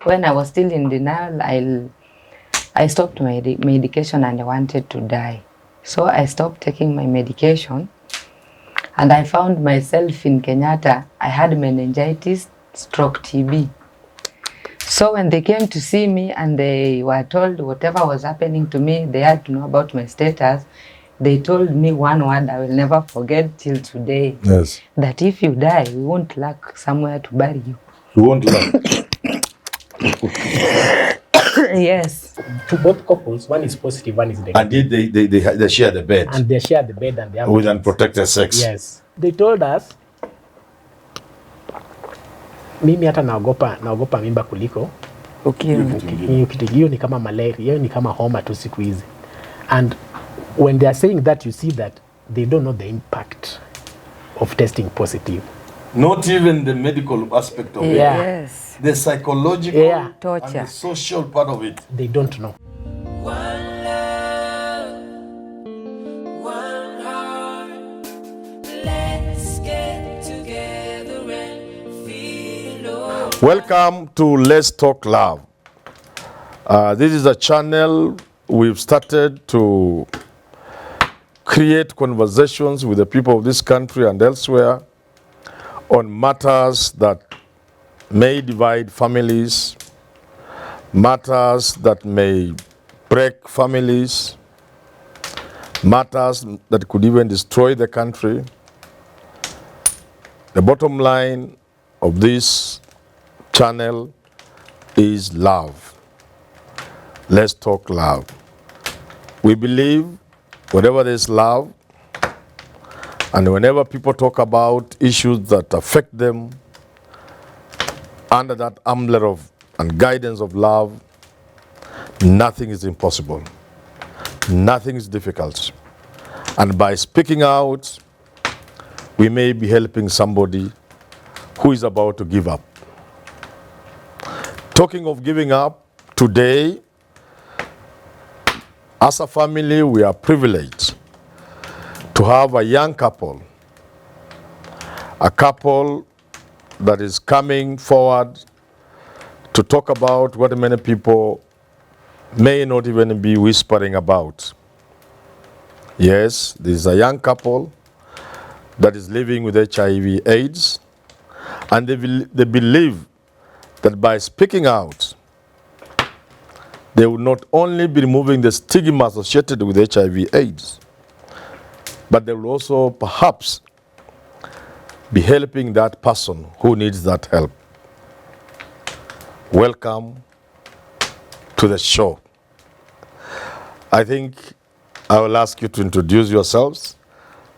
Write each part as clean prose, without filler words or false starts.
when I was still in denial, I stopped my medication and I wanted to die. So I stopped taking my medication and I found myself in Kenyatta. I had meningitis, stroke TB. So when they came to see me and they were told whatever was happening to me, they had to know about my status. They told me one word I will never forget till today. Yes. That if you die, we won't lack somewhere to bury you. You won't laugh. Yes. To both couples, one is positive, one is negative. And they share the bed. And they share the bed and they have With kids. unprotected sex. Yes. They told us, mimi hata naogopa mimba kuliko hiyo ni kama malaria, hiyo ni kama homa tu siku hizi. And when they are saying that, you see that they don't know the impact of testing positive. Not even the medical aspect of it. Yes. The psychological torture and the social part of it. They don't know. One love, one heart. Let's get together and feel alright. Welcome to Let's Talk Love. This is a channel we've started to create conversations with the people of this country and elsewhere on matters that may divide families, matters that may break families, matters that could even destroy the country. The bottom line of this channel is love. Let's talk love. We believe whenever there's love, and whenever people talk about issues that affect them under that umbrella of and guidance of love, nothing is impossible. Nothing is difficult. And by speaking out, we may be helping somebody who is about to give up. Talking of giving up, today, as a family, we are privileged to have a young couple, a couple that is coming forward to talk about what many people may not even be whispering about. Yes, this is a young couple that is living with HIV/AIDS, and they believe that by speaking out, they will not only be removing the stigma associated with HIV/AIDS, but they will also perhaps be helping that person who needs that help. Welcome to the show. I think I will ask you to introduce yourselves,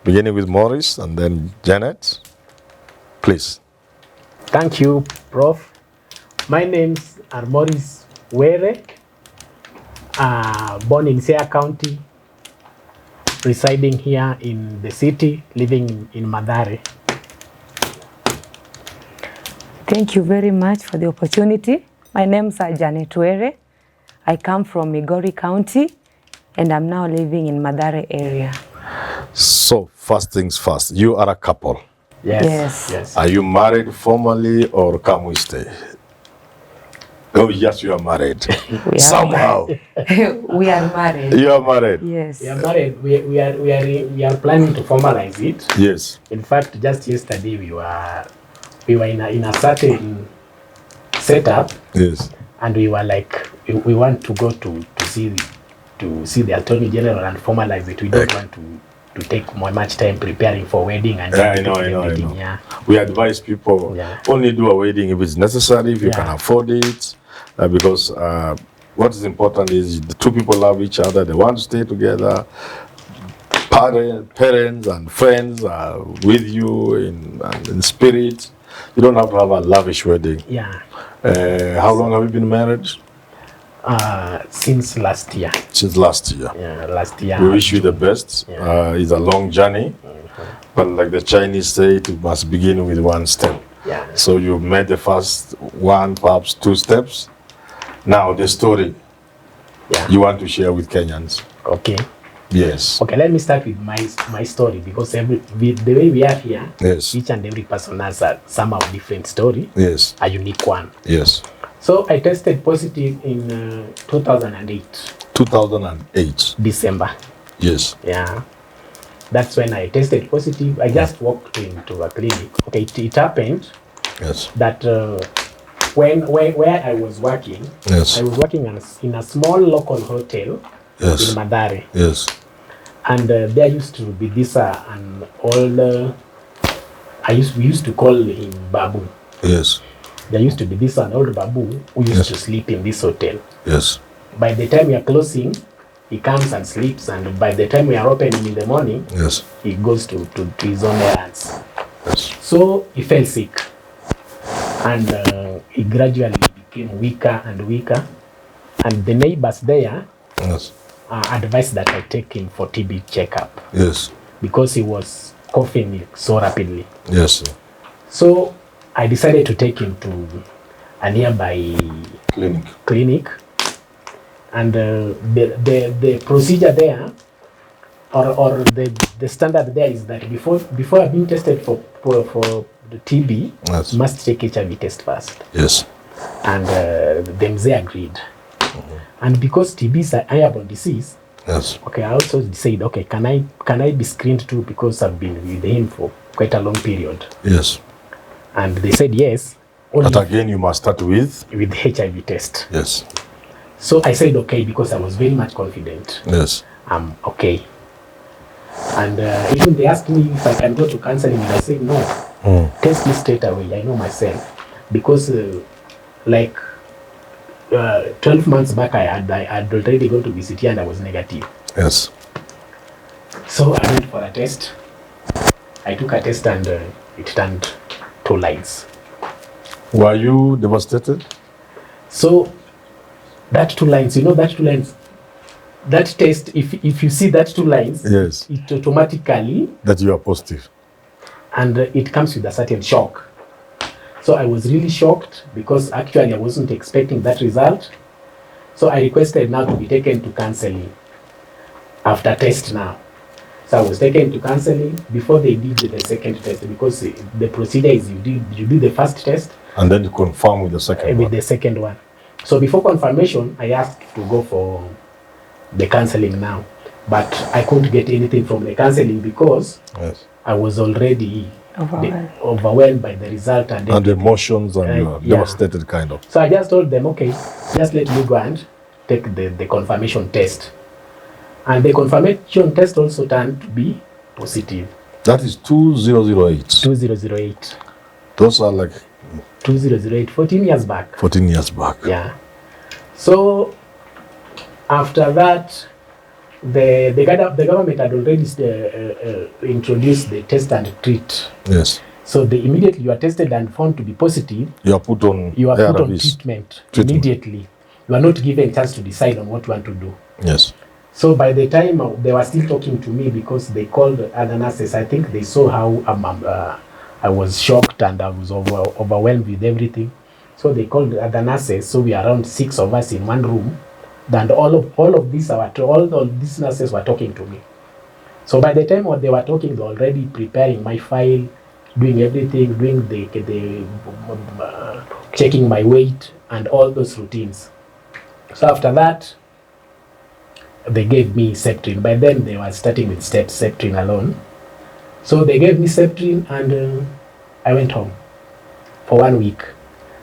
beginning with Maurice and then Janet. Please. Thank you, Prof. My name's Maurice Were, born in Siaya County, residing here in the city, living in Mathare. Thank you very much for the opportunity. My name is Janet Were. I come from Migori County and I'm now living in Mathare area. So, first things first, you are a couple. Yes. Are you married formally or can we stay? Oh, yes, you are married. Somehow. We are married. You are married? Yes. We are married. We are planning to formalize it. Yes. In fact, just yesterday we were in a certain setup. Yes. And we were like, we want to go to see the Attorney General and formalize it. We don't want to take much time preparing for wedding and I know. Yeah. We advise people only do a wedding if it's necessary, if you can afford it, because what is important is the two people love each other, they want to stay together. Parents and friends are with you in spirit. You don't have to have a lavish wedding. Yeah. How long have you been married? Since last year. Since last year. Yeah, last year. We wish you the best. Yeah. It's a long journey, but like the Chinese say, it must begin with one step. Yeah. So you made the first one, perhaps 2 steps. Now the story you want to share with Kenyans. Okay. Yes. Okay, let me start with my story, because the way we are here, Yes. each and every person has a somehow different story. Yes. A unique one. Yes. So I tested positive in 2008, 2008. December. Yes. Yeah. That's when I tested positive. I just walked into a clinic. Okay, it happened Yes. that where I was working, Yes. I was working in a small local hotel Yes. in Madare. Yes. And there used to be this an old, we used to call him Babu. Yes. There used to be this an old Babu who used Yes. to sleep in this hotel. Yes. By the time we are closing, he comes and sleeps, and by the time we are opening in the morning, Yes. he goes to his own errands. Yes. So he fell sick, and he gradually became weaker and weaker. And the neighbors there Yes. advised that I take him for TB checkup Yes. because he was coughing so rapidly. Yes. So I decided to take him to a nearby clinic. And the procedure there, or the standard there is that before I've been tested for the TB, Yes. you must take HIV test first. Yes. And them they agreed. And because TB is an airborne disease, Yes. okay, I also said, okay, can I be screened too, because I've been with him for quite a long period. Yes. And they said yes. But again, you must start with HIV test. yes. So I said okay, because I was very much confident. Yes. I'm okay. And even they asked me if I can go to counseling, and I said no. Test me straight away. I know myself, because like 12 months back, I had already gone to VCT and I was negative. Yes. So I went for a test. I took a test and it turned 2 lines. Were you devastated? So that 2 lines, that 2 lines, that test, if you see that 2 lines, Yes. it automatically, That you are positive. and it comes with a certain shock. So I was really shocked, because actually I wasn't expecting that result. So I requested now to be taken to counseling after test now. So I was taken to counseling before they did the second test, because the procedure is you do the first test And then you confirm with the second with one. the second one. So before confirmation, I asked to go for the counseling now, but I couldn't get anything from the counseling because Yes. I was already Overwhelmed. overwhelmed by the result and And the everything. emotions and you are Yeah. devastated kind of. So I just told them, okay, just let me go and take the confirmation test. And the confirmation test also turned to be positive. That is 2008. 2008. Those are like 2008, 14 years back. 14 years back. Yeah. So after that, the government had already introduced the test and treat. Yes. So immediately you are tested and found to be positive, You are put on you are put on ARVs. treatment Treatment. immediately. You are not given a chance to decide on what you want to do. Yes. So by the time they were still talking to me, because they called other nurses, I think they saw how I was shocked and I was overwhelmed with everything. So they called other nurses. So we are around 6 of us in one room, and all of these nurses were talking to me. So by the time they were talking, they were already preparing my file, doing everything, doing the checking my weight and all those routines. So after that, they gave me Septrin. By then, they were starting with Septrin alone. So they gave me Septrin, and I went home for 1 week.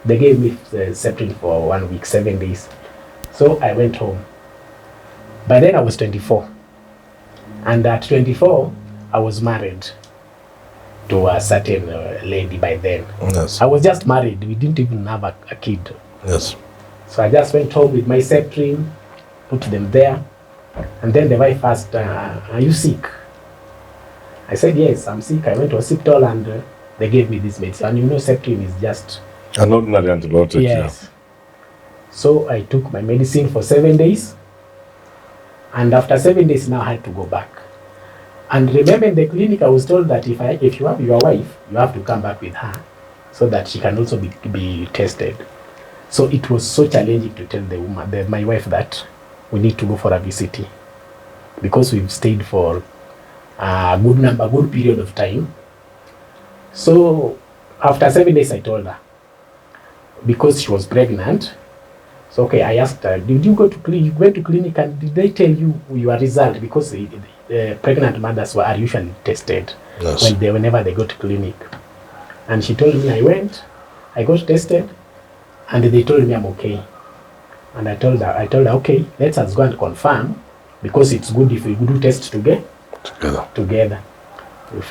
They gave me the Septrin for 1 week, 7 days. So I went home. By then, I was 24. And at 24, I was married to a certain lady by then. Yes. I was just married. We didn't even have a kid. Yes. So I just went home with my Septrin, put them there. And then the wife asked, are you sick? I said, yes, I'm sick. I went to hospital and they gave me this medicine. And Septrin is just... An ordinary antibiotic. Yes. So I took my medicine for 7 days. And after 7 days, now I had to go back. And remember, in the clinic, I was told that if you have your wife, you have to come back with her so that she can also be tested. So it was so challenging to tell the woman, my wife, that we need to go for a VCT, because we've stayed for a good period of time. So after 7 days, I told her, because she was pregnant. So okay, I asked her, did you go to clinic? You went to clinic and did they tell you your result? Because pregnant mothers are usually tested whenever they go to clinic. And she told me I went, I got tested, and they told me I'm okay. And I told her, okay, let us go and confirm, because it's good if we do test together.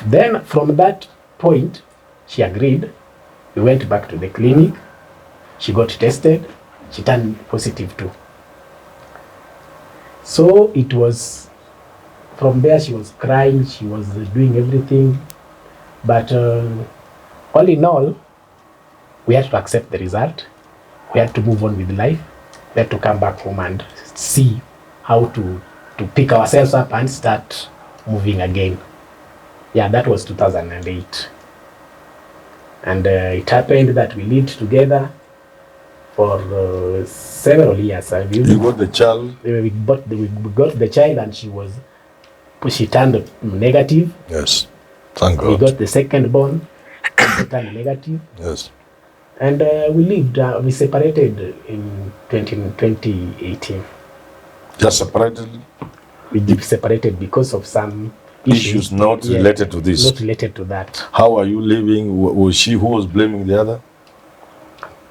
Then from that point, she agreed. We went back to the clinic. She got tested. She turned positive too. So it was, from there she was crying, she was doing everything. But all in all, we had to accept the result. We had to move on with life. We had to come back home and see how to pick ourselves up and start moving again. Yeah, that was 2008. And it happened that we lived together for several years. You got the child? We got the child, and she turned negative. Yes, thank God. We got the second born, she turned negative. Yes. And we lived, we separated in 2018. Just separated? We separated because of some issues not related to this. Not related to that. How are you living? Was she who was blaming the other?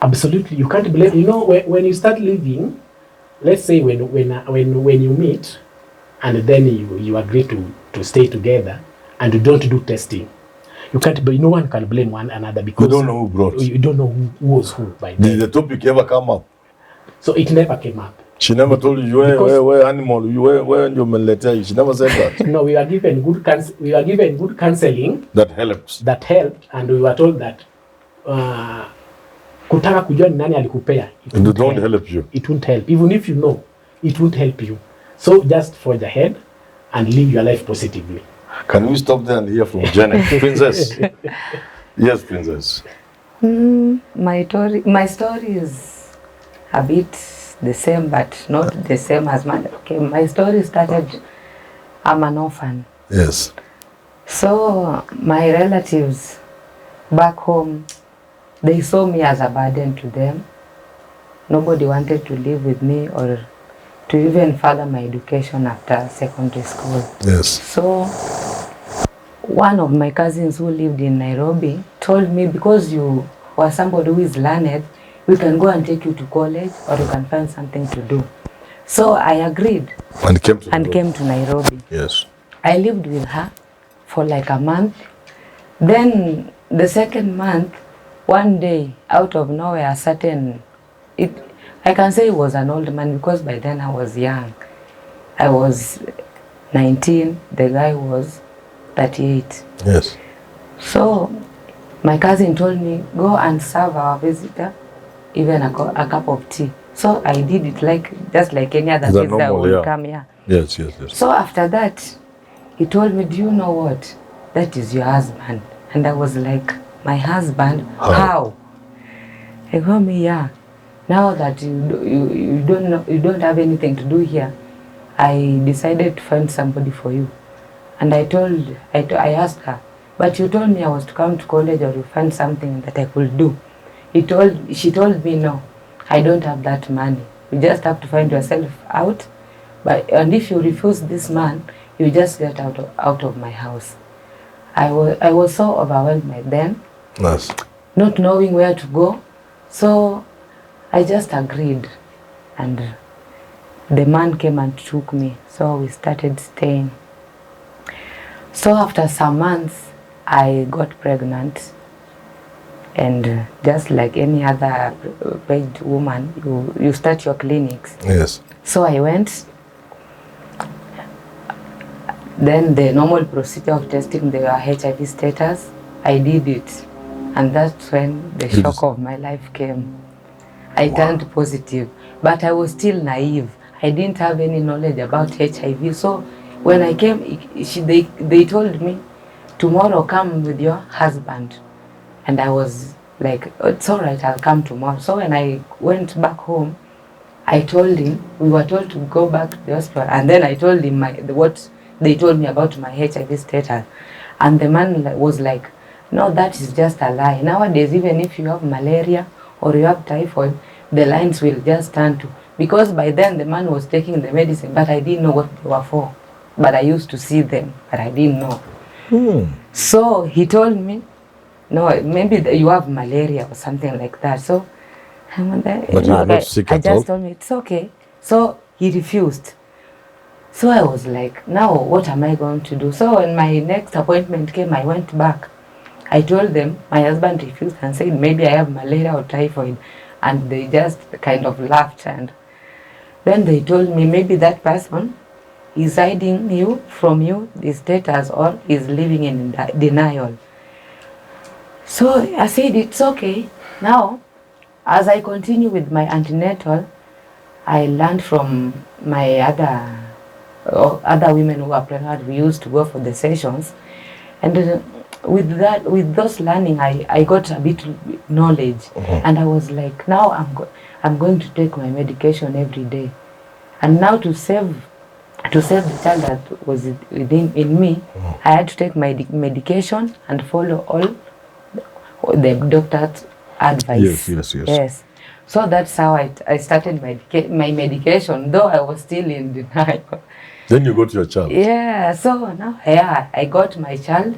Absolutely, you can't blame. You know, when you start living, let's say when you meet, and then you agree to stay together, and you don't do testing, you can't. No one can blame one another, because you don't know who brought. You don't know who was who by then. Did the topic ever come up? So it never came up. She never told you where animal, where your military. She never said that. No, we were given good counseling. That helps. That helped, and we were told that kutaka kujua ni nani alikupea. It don't help you. It won't help. Even if you know, it won't help you. So just forge ahead and live your life positively. Can we stop there and hear from Janet? Princess. Yes, Princess. My story is a bit the same, but not the same as mine. Okay, my story started, I'm an orphan. Yes. So my relatives back home, they saw me as a burden to them. Nobody wanted to live with me or to even further my education after secondary school. Yes. So one of my cousins who lived in Nairobi told me, because you were somebody who is learned, we can go and take you to college, or you can find something to do. So I agreed and came to Nairobi. Yes. I lived with her for like a month. Then the second month, one day, out of nowhere, I can say he was an old man, because by then I was young. I was 19, the guy was 38. Yes. So my cousin told me, go and serve our visitor even a cup of tea. So I did it just like any other guest that would come here. Yes. So after that, he told me, do you know what? That is your husband. And I was like, my husband? How? He told me, yeah. Now that you don't have anything to do here, I decided to find somebody for you. And I asked her, but you told me I was to come to college or you find something that I could do. She told me, no, I don't have that money. You just have to find yourself out. And if you refuse this man, you just get out of my house. I was so overwhelmed by then, yes, not knowing where to go. So I just agreed, and the man came and took me. So we started staying. So after some months, I got pregnant, and just like any other paid woman, you start your clinics. Yes. So I went. Then the normal procedure of testing the HIV status, I did it. And that's when the shock of my life came. I turned positive, but I was still naive. I didn't have any knowledge about HIV. So when I came, they told me, tomorrow come with your husband. And I was like, it's all right, I'll come tomorrow. So when I went back home, I told him, we were told to go back to the hospital. And then I told him what they told me about my HIV status. And the man was like, no, that is just a lie. Nowadays, even if you have malaria or you have typhoid, the lines will just turn to, because by then the man was taking the medicine, but I didn't know what they were for. But I used to see them, but I didn't know. So he told me, no, maybe you have malaria or something like that. So But you are not sick I at all? just told me, it's okay. So he refused. So I was like, now what am I going to do? So when my next appointment came, I went back. I told them, my husband refused and said, maybe I have malaria or typhoid. And they just kind of laughed. And then they told me, maybe that person is hiding you from you, the status, or is living in denial. So I said, it's okay. Now, as I continue with my antenatal, I learned from my other women who are pregnant. We used to go for the sessions, and with those learning, I got a bit knowledge, and I was like, now I'm going to take my medication every day, and now to save the child that was in me, I had to take my medication and follow all the doctor's advice. Yes. So that's how I started my medication, though I was still in denial. Then you got your child? Yeah, so now, I got my child,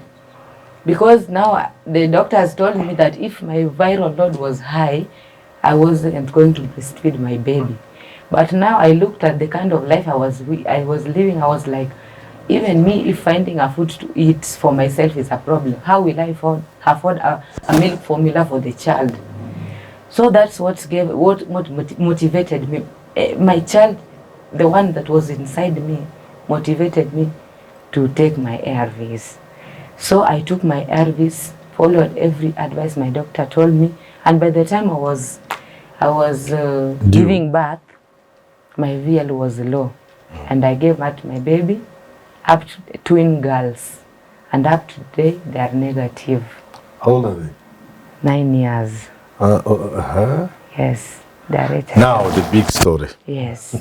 because now the doctors told me that if my viral load was high, I wasn't going to breastfeed my baby. But now I looked at the kind of life I was living, I was like, even me, if finding a food to eat for myself is a problem, how will I afford a milk formula for the child? So that's what motivated me. My child, the one that was inside me, motivated me to take my ARVs. So I took my ARVs, followed every advice my doctor told me, and by the time I was giving birth, my VL was low, and I gave birth to my baby, up to twin girls, and up to today they are negative. How old are they? 9 years. Yes, they are HIV. Now the big story. Yes.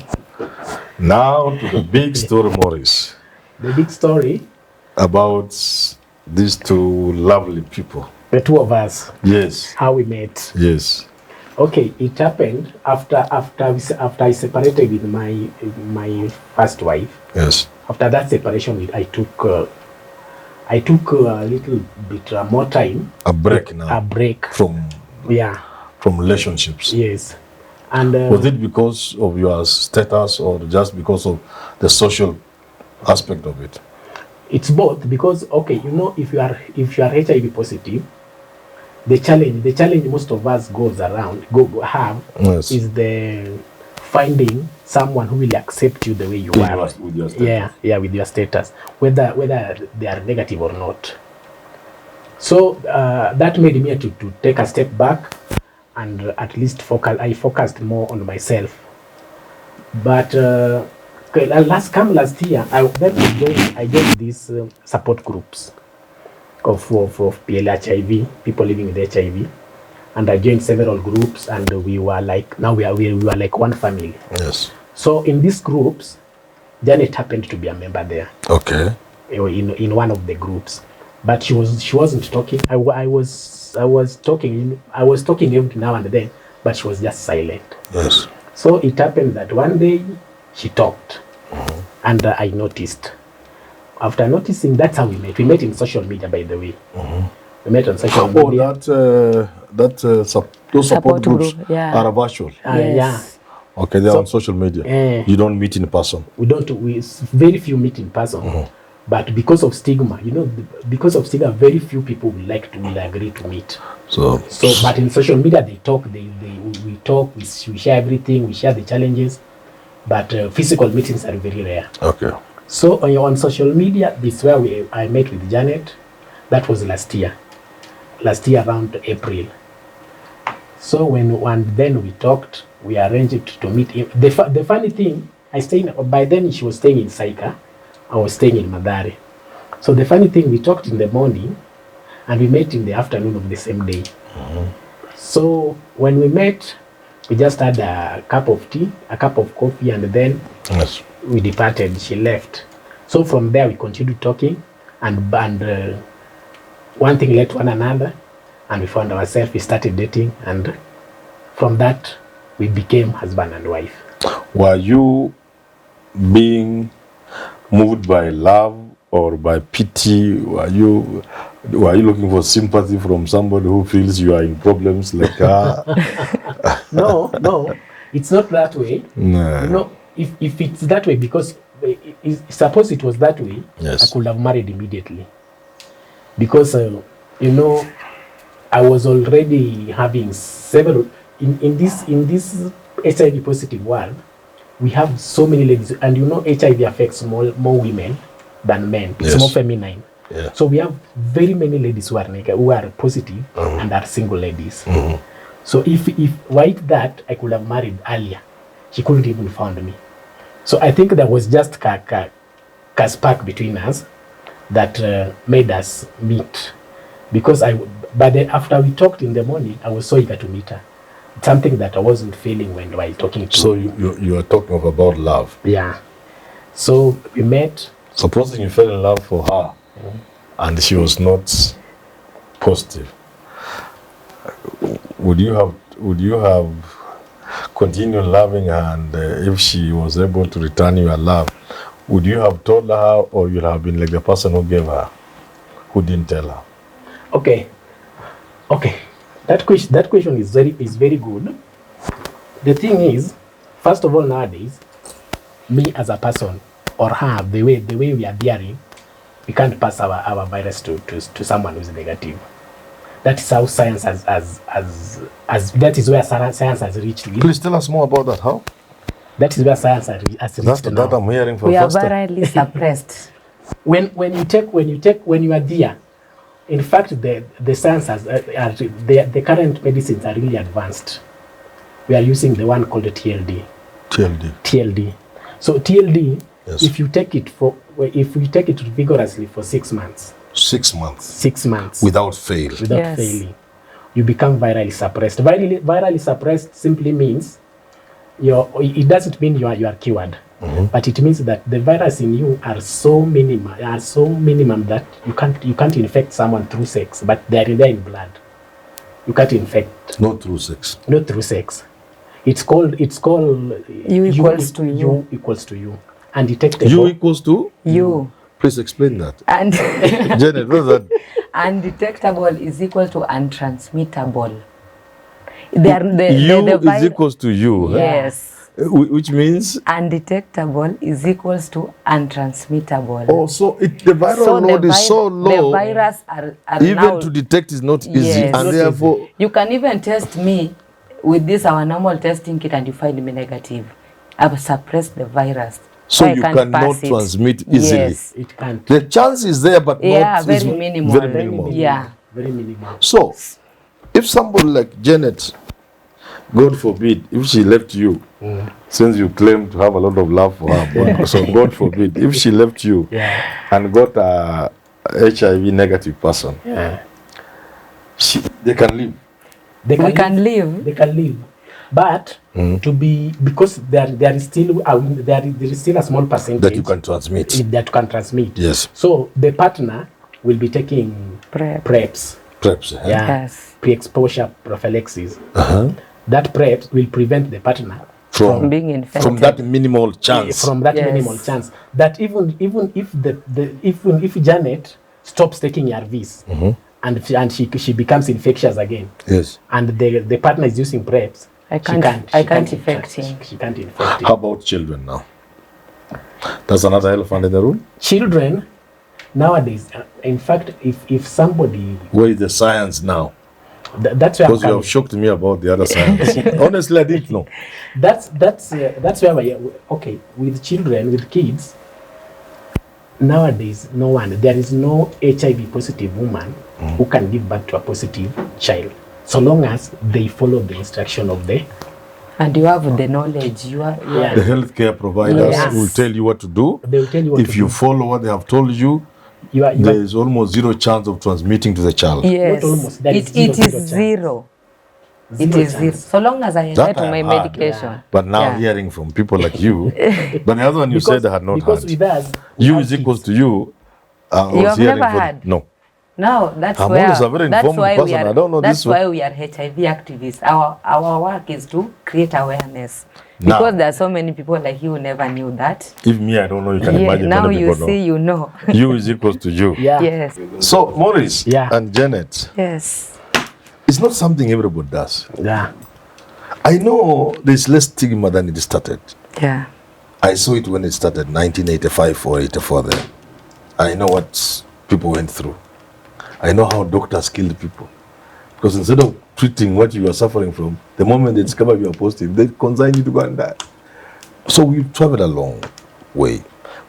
Now to the big story, Maurice. The big story About these two lovely people. the two of us, Yes. how we met. Yes. Okay, it happened after I separated with my first wife. Yes. After that separation, I took a little bit more time. A break now. A break. From relationships. Yes. And was it because of your status or just because of the social aspect of it? It's both, because okay, if you are HIV positive, the challenge most of us have Yes. is the finding someone who will accept you the way you are. With your status. With your status, whether they are negative or not. So that made me to take a step back and at least focused more on myself. But last year, I joined these support groups of PLHIV, people living with HIV, and I joined several groups, and we were like one family. Yes. So in these groups, Janet happened to be a member there. Okay. In one of the groups, but she wasn't talking. I was talking every now and then, but she was just silent. Yes. So it happened that one day she talked, and I noticed. After noticing, that's how we met. We met in social media, by the way. We met on social media. Those support groups group, yeah. are virtual. Yeah. Okay, they're on social media. You don't meet in person. We very few meet in person. But because of stigma, very few people will agree to meet. So, but in social media, they talk. We talk. We share everything. We share the challenges. But physical meetings are very rare. Okay. So on social media, this is where I met with Janet. That was last year around April. So then we talked. We arranged to meet. The funny thing, by then she was staying in Saika. I was staying in Madare. So the funny thing, we talked in the morning and we met in the afternoon of the same day. So when we met, we just had a cup of tea, a cup of coffee, and then we departed. She left. So from there, we continued talking, and one thing led to one another, and we found ourselves, we started dating, and from that, we became husband and wife. Were you being moved by love or by pity? Were you looking for sympathy from somebody who feels you are in problems like her? No, it's not that way. No. You know, if it's that way, because suppose it was that way, Yes. I could have married immediately. Because, you know, I was already having several, in this HIV positive world, we have so many ladies, and you know HIV affects more women than men. It's Yes. more feminine. Yeah. So we have very many ladies who are positive and are single ladies. So if white that I could have married earlier, she couldn't even found me. So I think there was just a spark between us that made us meet. Because after we talked in the morning, I was so eager to meet her. It's something that I wasn't feeling when I was talking to So her. you are talking about love. Yeah. So we met. Supposing you fell in love for her and she was not positive, would you have continued loving her, and if she was able to return your love, would you have told her, or you'll have been like the person who gave her, who didn't tell her? Okay. That question is very good. The thing is, first of all, nowadays, me as a person or her, the way we are bearing, we can't pass our virus to someone who's negative. That is how science has that is where science has reached. Please tell us more about that. How? That is where science has reached. That's the now. data I'm hearing for We are first time. virally suppressed. When you are there, in fact, the science has the current medicines are really advanced. We are using the one called the TLD. TLD. So TLD, Yes. if you take it vigorously for 6 months. 6 months. 6 months. Without fail. Without Yes. failing, you become virally suppressed. Virally suppressed simply means it doesn't mean you are cured, but it means that the virus in you are so minimum that you can't infect someone through sex, but they are there in blood. You can't infect. Not through sex. Not through sex. It's called You equals to you. You equals to you. Undetectable. You equals to? You. Please explain that. And Janet, what's that? undetectable is equal to untransmittable. You is equals to you. Huh? Yes. Which means? Undetectable is equals to untransmittable. Oh, so the viral So load is so low. The virus are even now, to detect is not easy. Yes. And Not therefore, you can even test me with this our normal testing kit and you find me negative. I've suppressed the virus. so I you can't cannot pass it. transmit easily. Yes. It can't. The chance is there, but not Very is minimal. Very minimal. Yeah. Very minimal. So, if somebody like Janet, God forbid, if she left you, since you claim to have a lot of love for her, so God forbid, if she left you and got a HIV negative person, they can live. They can live. They can live, but because there is still a small percentage That you can transmit. that can transmit. Yes. So the partner will be taking PrEPs. PrEPs. Yes. Pre-exposure prophylaxis. Uh-huh. That PrEP will prevent the partner From being infected. From that minimal chance. From that Yes. minimal chance. That even if Janet stops taking ARVs and she becomes infectious again, Yes. and the partner is using PrEPs, I can't infect him. She can't infect him. How about children now? That's another elephant in the room. Children nowadays, in fact, if somebody, Where is the science now? that's where I'm Because you coming. have shocked me about the other science. Honestly, I didn't know. That's where with children, with kids, nowadays there is no HIV positive woman who can give birth to a positive child, so long as they follow the instruction of the And you have the knowledge. You are The healthcare providers Yes. will tell you what to do. they will tell you what If to you do. follow what they have told you, You are there is almost zero chance of transmitting to the child. yes. Not almost, there is It zero is chance. zero. It zero is zero. chance. So long as I That adhere to I my have heard. medication. But now Yeah. hearing from people like you, but the other one you said I had not because heard. with us we You have is equals kids. to you. I You was have hearing never for- heard? No. Now that's Herman is a very informed person. I don't know that's this why one. we are HIV activists. Our work is to create awareness. Now. Because there are so many people like you who never knew that. If me, I don't know, you can imagine now many you people see, know. you know. You is equals to you. Yeah. Yes. So, Maurice Yeah. and Janet, Yes. it's not something everybody does. Yeah. I know there's less stigma than it started. Yeah. I saw it when it started, 1985 or 84 then. I know what people went through. I know how doctors killed people. Because instead of treating what you are suffering from, the moment they discover you are positive, they consign you to go and die. So we've traveled a long way.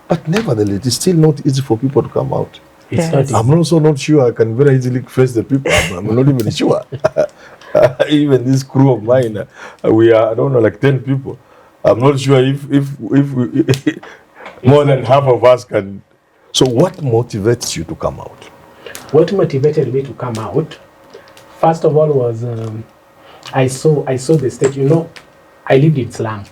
But nevertheless, it's still not easy for people to come out. It's Yes. not easy. I'm also not sure I can very easily face the people. I'm not even sure. Even this crew of mine, we are, I don't know, like 10 people. I'm not sure if we, more than half of us can. So what motivates you to come out? What motivated me to come out, first of all, was I saw the state. You know, I lived in slum,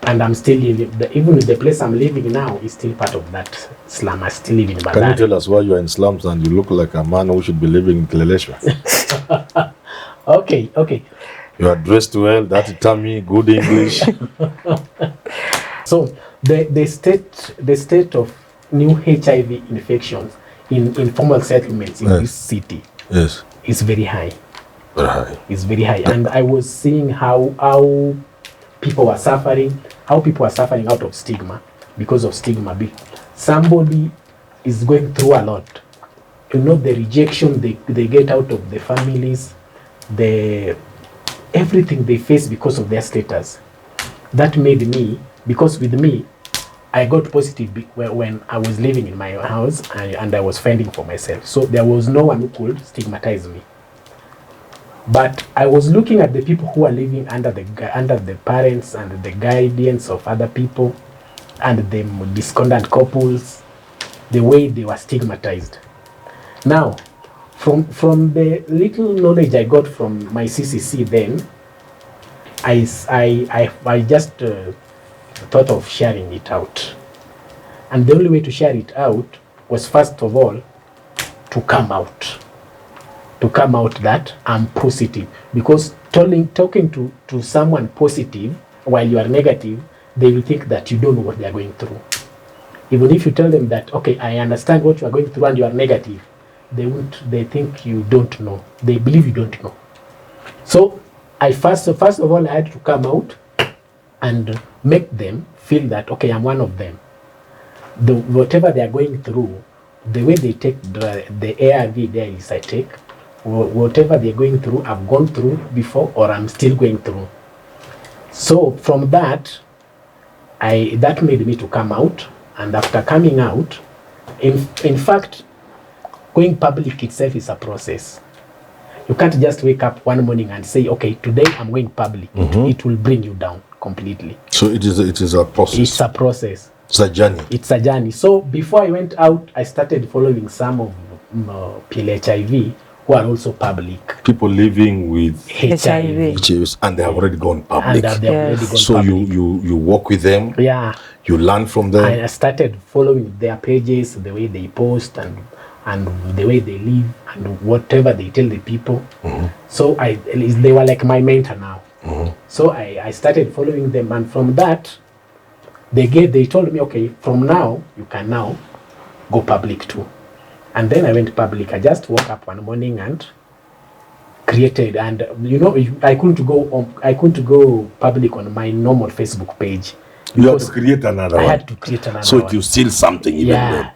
and I'm still living. Even the place I'm living now is still part of that slum. I still live in Bazar. Can you tell us why you are in slums and you look like a man who should be living in Kileleshwa? Okay. You are dressed well, that tummy, good English. So the state of new HIV infections in informal settlements in Yes. this city Yes, is very high. very high. It's very high, and I was seeing how people are suffering, out of stigma, because of stigma. Somebody is going through a lot. You know, the rejection they get out of the families, everything they face because of their status. That made me, because with me, I got positive when I was living in my house and I was fending for myself. So there was no one who could stigmatize me. But I was looking at the people who are living under the parents and the guidance of other people and the discordant couples, the way they were stigmatized. Now, from the little knowledge I got from my CCC then, I just thought of sharing it out. And the only way to share it out was, first of all, to come out. To come out that I'm positive. Because talking to someone positive while you are negative, they will think that you don't know what they are going through. Even if you tell them that, okay, I understand what you are going through and you are negative, they think you don't know. They believe you don't know. So first of all, I had to come out and make them feel that, okay, I'm one of them. Whatever they are going through, the way they take the ARV there is I take, whatever they're going through, I've gone through before or I'm still going through. So from that, that made me to come out. And after coming out, in fact, going public itself is a process. You can't just wake up one morning and say, okay, today I'm going public. Mm-hmm. It will bring you down completely. So it is a process. It's a process. It's a journey. It's a journey. So before I went out, I started following some of PLHIV who are also public. People living with HIV. HIVs and they have already gone And public. they have already gone So public. you work with them. Yeah. You learn from them. I started following their pages, the way they post and the way they live and whatever they tell the people. Mm-hmm. So they were like my mentor now. Mm-hmm. So I started following them, and from that, they told me, okay, from now you can now go public too. And then I went public. I just woke up one morning and created, and I couldn't go public on my normal Facebook page. You had to create another one. I had to create another so one. it was still something even then.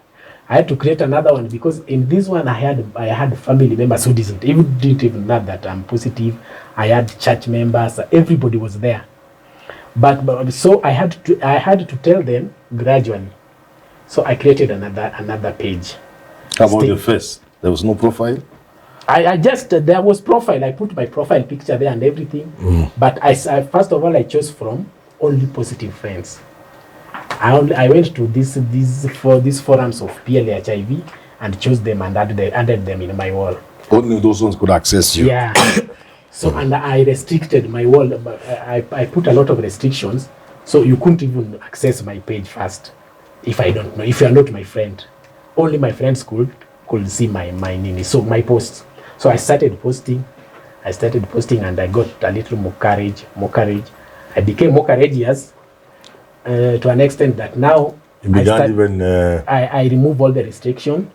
I had to create another one because in this one I had family members who didn't even know that I'm positive. I had church members. Everybody was there. But so I had to tell them gradually. So I created another page. How about your face? There was no profile? There was profile. I put my profile picture there and everything. But I first of all I chose from only positive friends. I went to these forums of PLHIV and chose them and added them in my wall. Only those ones could access you. Yeah. So and I restricted my wall. I put a lot of restrictions, so you couldn't even access my page first if I don't know. If you are not my friend, only my friends could could see my nini. So my posts. So I started posting, and I got a little more courage. I became more courageous to an extent that now I remove all the restriction,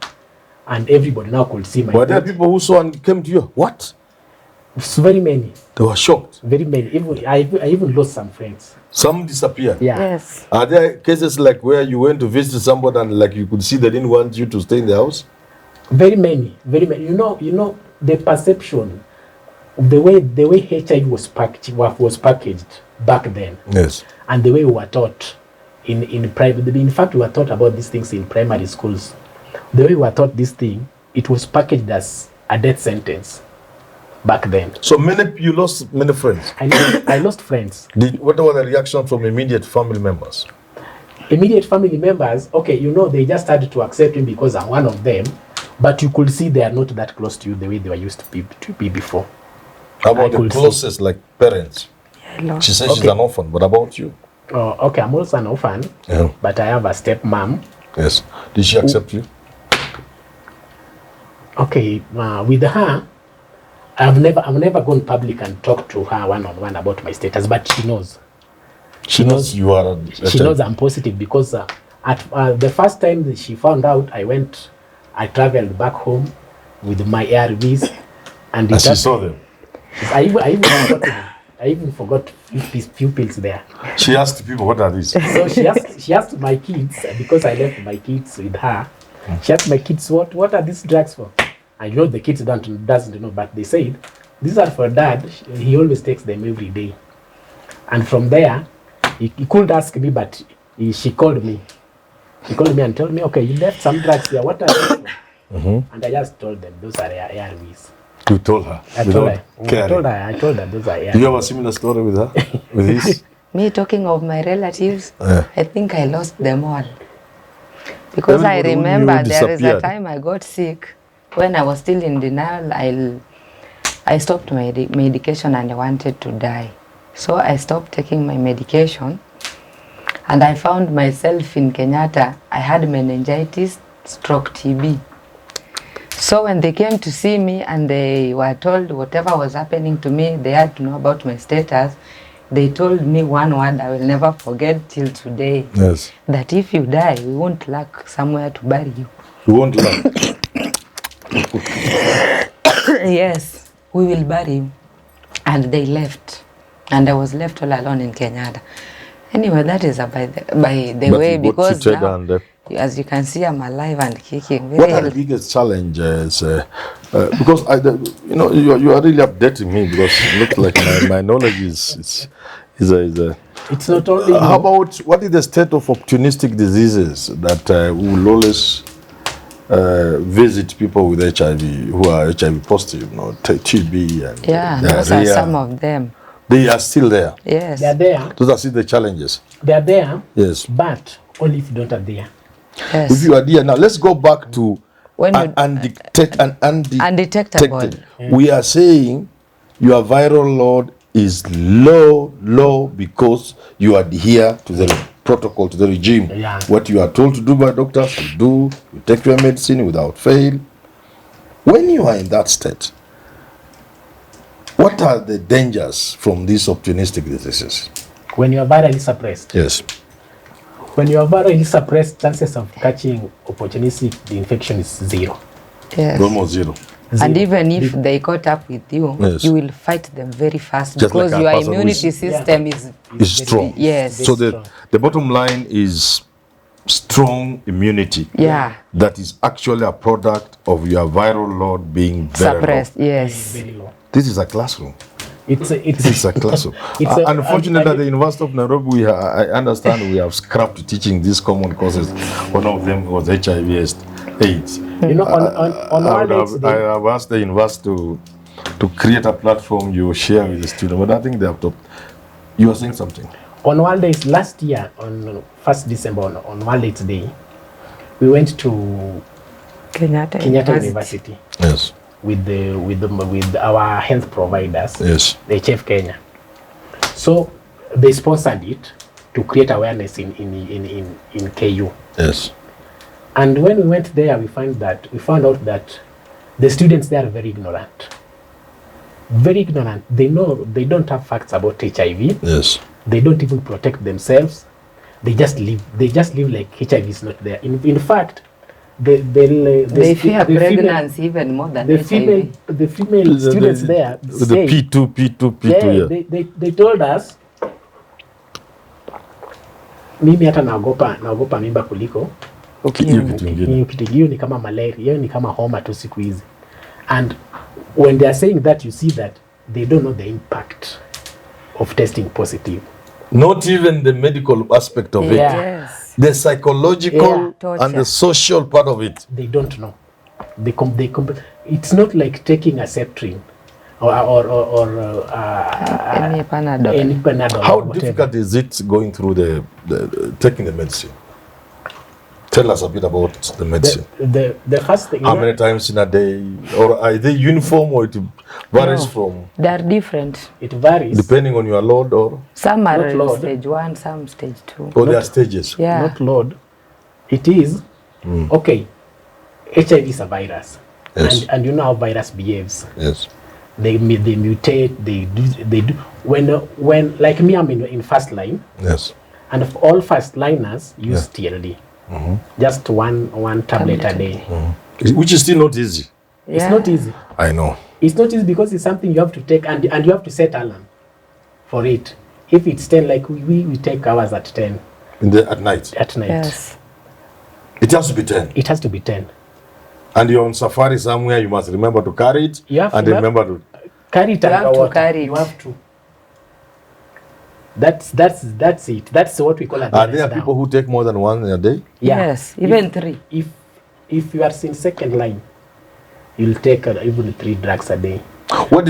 and everybody now could see my. Were there people who saw and came to you? What? It's very many. They were shocked. Very many. Even I even lost some friends. Some disappeared. Yeah. Yes. Are there cases like where you went to visit somebody and like you could see they didn't want you to stay in the house? Very many. You know the perception, the way HIV was packaged back then. Yes. And the way we were taught in private. In fact, we were taught about these things in primary schools. The way we were taught this thing, it was packaged as a death sentence back then. So you lost many friends. I lost friends. What were the reaction from immediate family members? Immediate family members, okay, they just started to accept me because I'm one of them, but you could see they are not that close to you the way they were used to be before. How about the closest, like parents? She says she's an orphan, but about you? Okay, I'm also an orphan, but I have a stepmom. Yes. Did she accept you? Okay, with her, I've never gone public and talked to her one-on-one about my status, but she knows. She knows you are. She knows I'm positive because at the first time that she found out, I traveled back home with my ARVs, and she saw them. I even forgot few pills there. She asked people, what are these? So she asked my kids, because I left my kids with her. She asked my kids, what are these drugs for? I know the kids doesn't know, but they said, these are for dad. He always takes them every day. And from there, he couldn't ask me, but she called me. She called me and told me, okay, you left some drugs here. What are they for? And I just told them, those are ARVs. You told her? I told her those are ARVs. Do you have a similar story with her? With this? Me talking of my relatives, I think I lost them all. Because I remember there is a time I got sick. When I was still in denial, I stopped my medication and I wanted to die. So I stopped taking my medication and I found myself in Kenyatta. I had meningitis, stroke TB. So when they came to see me and they were told whatever was happening to me, they had to know about my status. They told me one word I will never forget till today. Yes. That if you die, we won't lack somewhere to bury you. You won't lack? Yes, we will bury you. And they left. And I was left all alone in Kenyatta. Anyway, that is by the way, because now, as you can see, I'm alive and kicking. What are the biggest challenges? Because you are really updating me, because it looks like my knowledge is a. It's not only. How about what is the state of opportunistic diseases that will always visit people with HIV who are HIV positive, TB and those are some of them. They are still there. Yes, they are there. Those are still the challenges. They are there. Yes, but only if you don't are there. Yes. If you are there now, let's go back to undetectable. We are saying your viral load is low because you adhere to the protocol, to the regime. Yeah. What you are told to do by doctors, you do. You take your medicine without fail. When you are in that state, what are the dangers from these opportunistic diseases? When you are virally suppressed. Yes. When you are virally suppressed, chances of catching opportunistic infection is zero. Yes. Almost zero. And even if they caught up with you, you will fight them very fast. Just because like your immunity system is strong. Yes. So the bottom line is strong immunity. Yeah. That is actually a product of your viral load being very suppressed. Low. Yes. Very low. This is a classroom. It's a classroom. Unfortunately, at the University of Nairobi, I understand we have scrapped teaching these common causes. One of them was HIV/AIDS. I have asked the university to create a platform you share with the students, but I think they have to. You were saying something. On World AIDS last year, on 1st December, on World AIDS Day, we went to Kenyatta University. Yes. With our health providers, yes, the Chef Kenya. So they sponsored it to create awareness in KU. Yes. And when we went there, we found out that the students there are very ignorant. Very ignorant. They don't have facts about HIV. Yes. They don't even protect themselves. They just live like HIV is not there. In fact, they fear pregnancy even more than the HIV. female students there say, the P2. Yeah. They told us, mimi hata naogopa mimba kuliko hiyo ni kama malaria, hiyo ni kama homa tu siku hizi. And when they are saying that, you see that they don't know the impact of testing positive. Not even the medical aspect of it. Yes. The psychological and the social part of it. They don't know. It's not like taking a Septrin or any Panadol. How difficult is it going through the taking the medicine? Tell us a bit about the medicine. The first thing. How many times in a day? Or are they uniform, or it varies from? They are different. It varies. Depending on your load, or? Some are stage 1, some stage 2. Or there are stages? Yeah. Not load. It is, okay, HIV is a virus. Yes. And you know how virus behaves. Yes. They mutate, they do. When like me, I'm in first line. Yes. And if all first liners use TLD. Just one tablet a day. Which is still not easy. Yeah. It's not easy. I know. It's not easy because it's something you have to take, and you have to set alarm for it. If it's 10, like we take ours at 10. At night? At night. Yes. It has to be 10. It has to be 10. And you're on safari somewhere, you must remember to carry it. You have and to remember to carry it. You have to carry it. You have to. That's it. That's what we call adherence. Are there people who take more than one in a day? Yeah. Yes, even 3. If you are in second line, you'll take even 3 drugs a day. What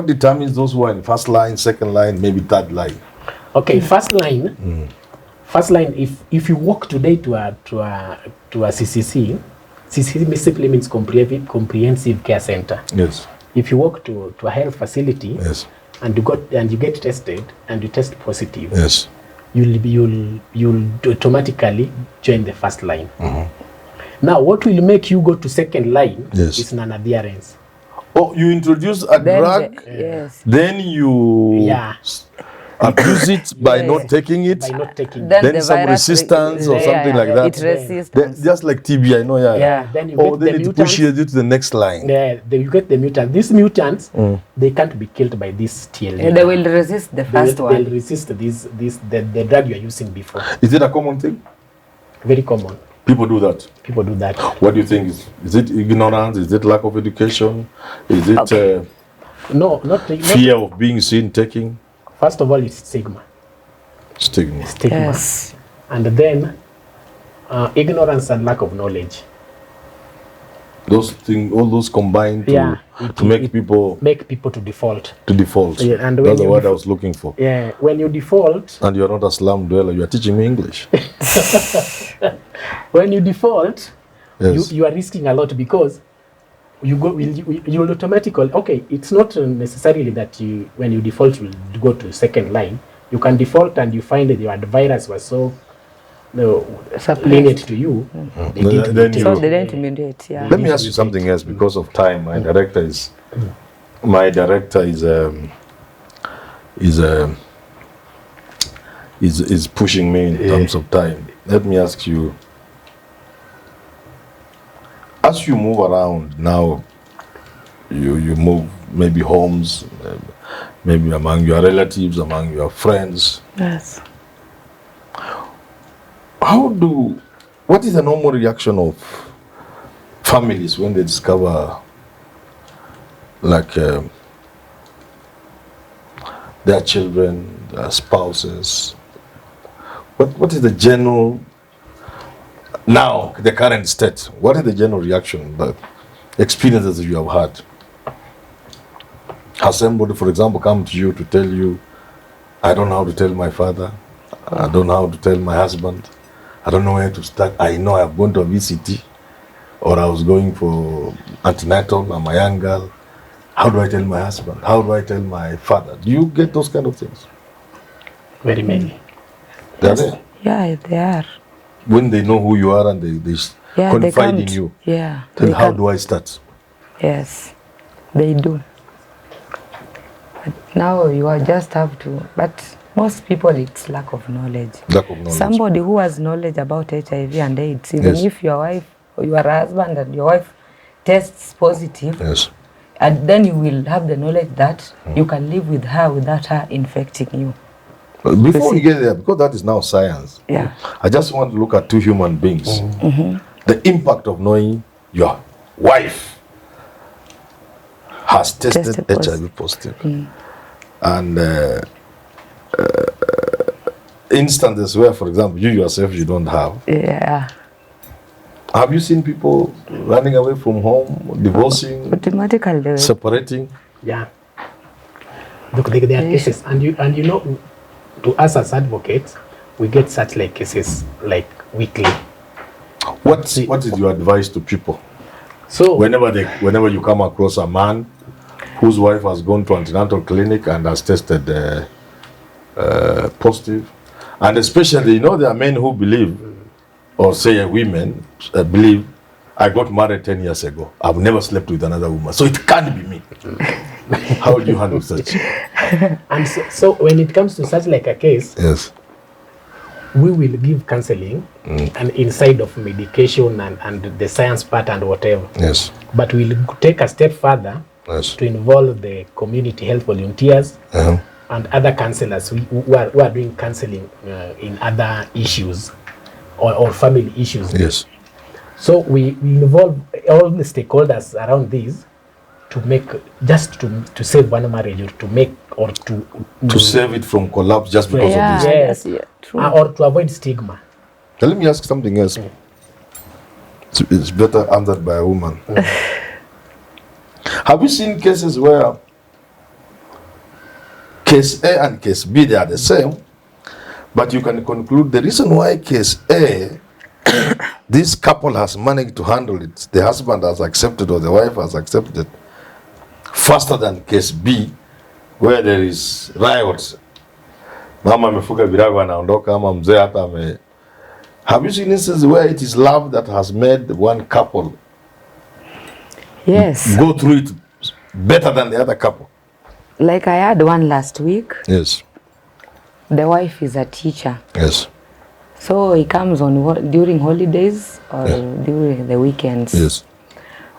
determines those who are in first line, second line, maybe third line? Okay, first line. First line. If you walk today to a CCC, CCC simply means comprehensive care center. Yes. If you walk to a health facility, Yes. and you get tested and you test positive, Yes. you'll automatically join the first line. Now, what will make you go to second line is non-adherence. Oh, you introduce a drug, yes. then you abuse it by not taking it. By not taking Then then the some virus resistance or something like that. It resists. Just like TB, I know, Then you or get then the it mutants. pushes you to the next line. Then you get the mutants. These mutants, they can't be killed by this TLD. They will resist the first one. They'll resist the drug you are using before. Is it a common thing? Very common. People do that. People do that. What do you think? Is it ignorance? Is it lack of education? Is it No, not fear of being seen taking? First of all, it's stigma. Stigma. Yes. And then ignorance and lack of knowledge. Those things, all those combined to make people to default. Yeah, and that's the word I was looking for. Yeah, when you default. And you're not a slum dweller. You are teaching me English. When you default, yes. you are risking a lot because you will automatically. Okay, it's not necessarily that when you default you will go to second line. You can default and you find that your virus was so lenient to you. They didn't immunate. Yeah. Let me ask you something else because of time. My director is pushing me in terms of time. Let me ask you. As you move around now, you move maybe homes, maybe among your relatives, among your friends. Yes. What is the normal reaction of families when they discover their children, their spouses? What is the general, now, the current state? What is the general reaction, the experiences that you have had? Has somebody, for example, come to you to tell you, I don't know how to tell my father, I don't know how to tell my husband, I don't know where to start, I know I've gone to a VCT, or I was going for antenatal, I'm a young girl, how do I tell my husband, how do I tell my father? Do you get those kind of things? Very many. They're there? Yeah, they are. when they know who you are and they confide in you. Yeah. Then how do I start? Yes, they do. But now you are just have to, but most people it's lack of knowledge. Lack of knowledge. Somebody who has knowledge about HIV and AIDS, even Yes. if your wife or your husband and your wife tests positive, Yes. and then you will have the knowledge that you can live with her without her infecting you. But before we get there, because that is now science, Yeah. I just want to look at two human beings. The impact of knowing your wife has tested HIV positive. And instances where, for example, you yourself, you don't have. Yeah. Have you seen people running away from home, divorcing, Automatically. separating? Yeah. Look, there are cases, and you know, to us as advocates, we get such like cases like weekly. What is your advice to people? So Whenever you come across a man whose wife has gone to antenatal clinic and has tested positive, and especially, you know, there are men who believe, or say women believe, I got married 10 years ago. I've never slept with another woman, so it can't be me. How do you handle such? and so when it comes to such like a case, Yes. we will give counseling and inside of medication and the science part and whatever. Yes. But we'll take a step further Yes. to involve the community health volunteers and other counselors who are doing counseling in other issues or family issues. Yes. So we involve all the stakeholders around this to make, just to save one marriage, or to make, or to save it from collapse just because of this. Yes. True. Or to avoid stigma. Now, let me ask something else. It's better answered by a woman. Have you seen cases where case A and case B, they are the same, but you can conclude the reason why case A, this couple has managed to handle it, the husband has accepted or the wife has accepted, faster than case B, where there is riots. Mama amefuga virago anaondoka, ama mzee hata ame. Have you seen instances where it is love that has made one couple Yes. go through it better than the other couple? Like I had one last week. Yes. The wife is a teacher. Yes. So he comes on during holidays or during the weekends. Yes.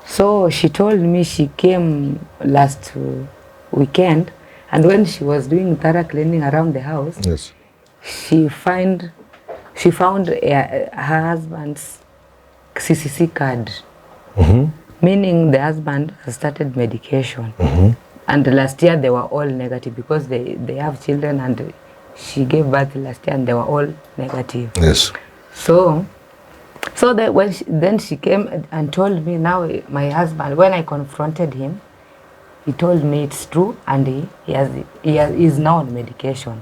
So she told me she came last weekend, and when she was doing thorough cleaning around the house, Yes. she found her husband's CCC card, meaning the husband has started medication. And last year they were all negative because they have children, and she gave birth last year and they were all negative. Yes. So that when she came and told me, now my husband, when I confronted him, he told me it's true, and he's now on medication.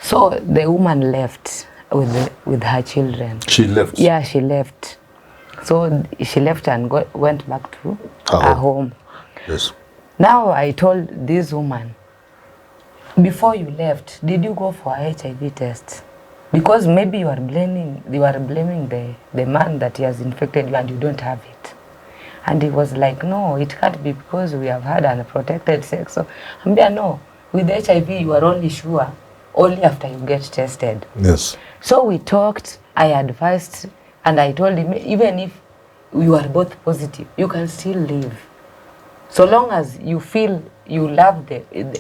So the woman left with her children. She left. Yeah, she left. So she left and went back to her home. Yes. Now I told this woman, before you left, did you go for a HIV test? Because maybe you are blaming the man that he has infected you and you don't have it. And he was like, no, it can't be because we have had unprotected sex. So I'm there, no, with HIV you are only sure only after you get tested. Yes. So we talked, I advised, and I told him, even if you are both positive, you can still live. So long as you feel you love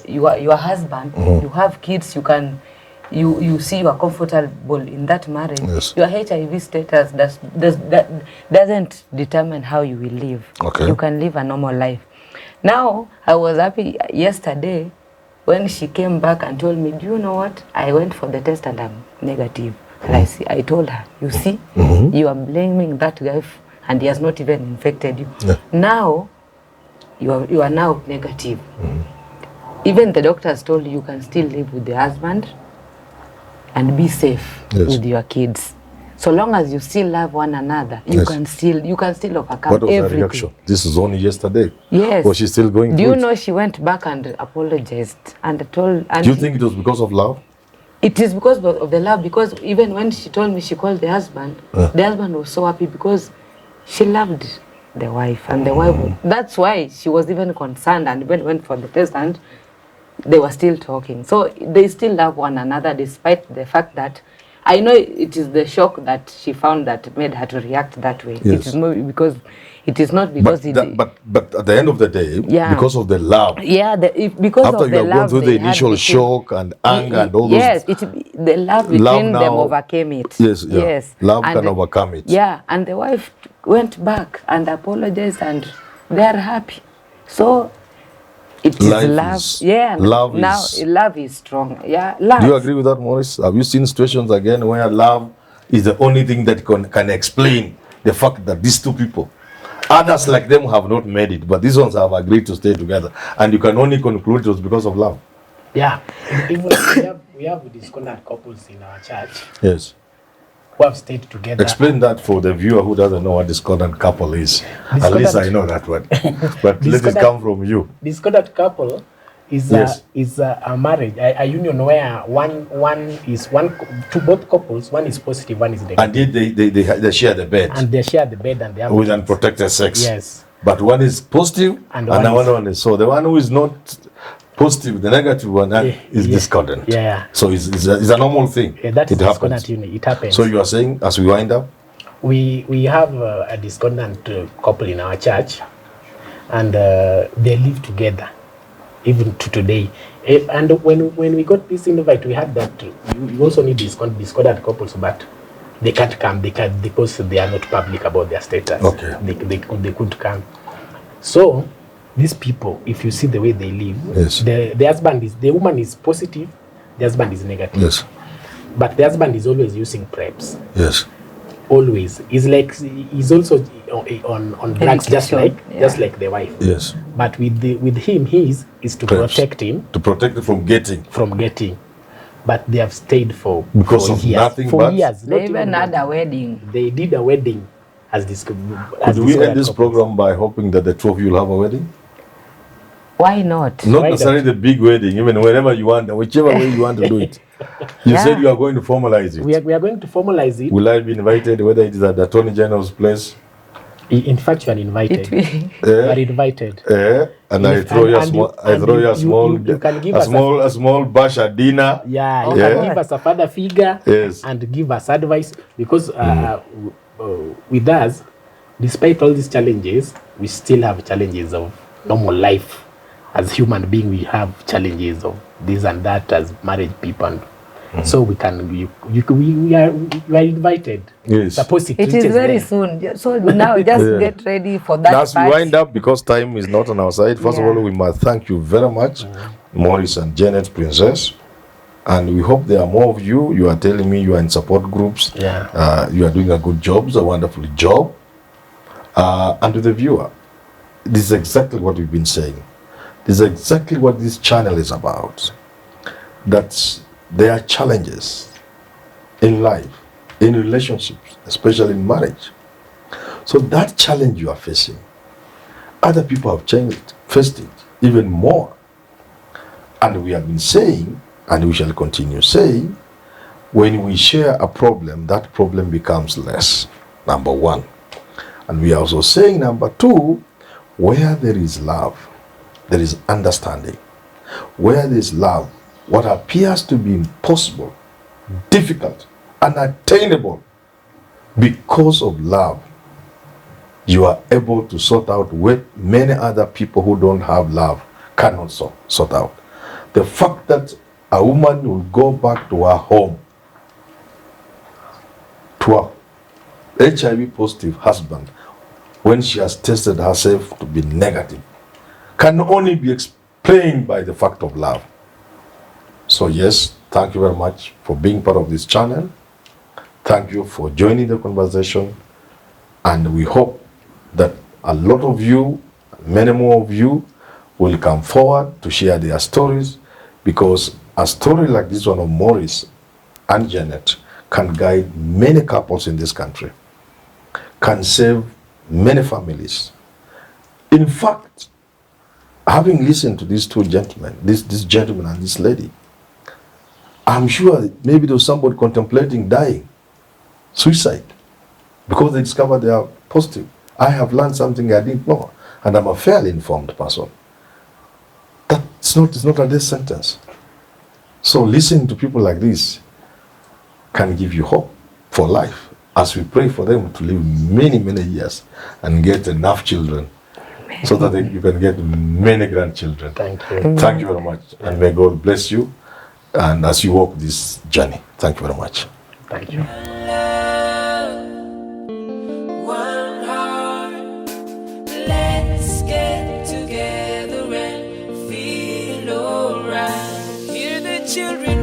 your husband, you have kids, you see you are comfortable in that marriage. Yes. Your HIV status doesn't determine how you will live. Okay. You can live a normal life. Now, I was happy yesterday when she came back and told me, do you know what? I went for the test and I'm negative. And I told her, you see, you are blaming that guy and he has not even infected you. Yeah. Now, you are now negative. Even the doctors told you can still live with the husband and be safe with your kids. So long as you still love one another, you can still overcome What was everything. her reaction? This is only yesterday. Yes. Was she still going Do through you it? know she went back and apologized and told? And Do you think it was because of love? It is because of the love, because even when she told me she called the husband was so happy because she loved the wife, and the wife, that's why she was even concerned, and when went for the test and they were still talking. So they still love one another despite the fact that I know it is the shock that she found that made her to react that way. Yes. It is not because but at the end of the day, because of the love. Yeah, because after of you the have gone love through the initial shock and anger and all those. Yes, the love between them overcame it. Yes, yeah. Yes. Love can overcome it. Yeah, and the wife went back and apologized, and they are happy. So it is love. Yeah, love is strong. Yeah, love. Do you agree with that, Maurice? Have you seen situations again where love is the only thing that can explain the fact that these two people, others like them have not made it, but these ones have agreed to stay together, and you can only conclude it was because of love? Yeah, even we have discordant couples in our church. Yes. Who have stayed together. Explain that for the viewer who doesn't know what discordant couple is. At least I know that one. But let it come from you. Discordant couple is a marriage, a union where both couples, one is positive, one is negative. And they share the bed. And they share the bed and they have with unprotected sex. Yes. But one is positive and one is so the one who is not positive, the negative one is discordant. Yeah. So it's a normal thing. Yeah, that is discordant unit. It happens. So you are saying, as we wind up, we have a discordant couple in our church, and they live together, even to today. And when we got this invite, we had that you also need discordant couples, but they can't come. Because they are not public about their status. Okay. They couldn't come. So these people, if you see the way they live, yes. the woman is positive, the husband is negative. Yes. But the husband is always using preps. Yes. Always. He's also on drugs, just like the wife. Yes. But with him, his is to protect him. To protect him from getting. But they have stayed for years. Nothing for years. They even had a wedding. They did a wedding as this. Could we end this program by hoping that the two of you will have a wedding? Why not? Not necessarily the big wedding, even wherever you want, whichever way you want to do it. You said you are going to formalize it. We are going to formalize it. Will I be invited, whether it is at the Attorney General's place? In fact, you are invited. You are invited. And I throw you a small bash at dinner. Yeah, you can give us a father figure. Yes. And give us advice, because with us, despite all these challenges, we still have challenges of normal life. As human beings, we have challenges of this and that as married people. And so we are invited. Yes. It is very soon. So now just get ready for that. As we wind up, because time is not on our side, first of all, we must thank you very much, Maurice and Janet Princess. And we hope there are more of you. You are telling me you are in support groups. Yeah. You are doing a good job, a wonderful job. And to the viewer, this is exactly what we've been saying. This is exactly what this channel is about. That there are challenges in life, in relationships, especially in marriage. So that challenge you are facing, other people have faced it even more. And we have been saying, and we shall continue saying, when we share a problem, that problem becomes less, number one. And we are also saying, number two, where there is love, there is understanding. Where there is love, what appears to be impossible, difficult, unattainable, because of love, you are able to sort out what many other people who don't have love cannot sort out. The fact that a woman will go back to her home, to a HIV positive husband, when she has tested herself to be negative, can only be explained by the fact of love. So yes, thank you very much for being part of this channel. Thank you for joining the conversation. And we hope that a lot of you, many more of you, will come forward to share their stories, because a story like this one of Maurice and Janet can guide many couples in this country, can save many families. In fact, having listened to these two gentlemen, this gentleman and this lady, I'm sure maybe there was somebody contemplating dying, suicide, because they discovered they are positive. I have learned something I didn't know, and I'm a fairly informed person. It's not a death sentence. So listening to people like this can give you hope for life, as we pray for them to live many, many years and get enough children, so that you can get many grandchildren. Thank you. Thank you very much, and may God bless you, and as you walk this journey. Thank you very much. Thank you. One heart, let's get together and feel alright. Hear the children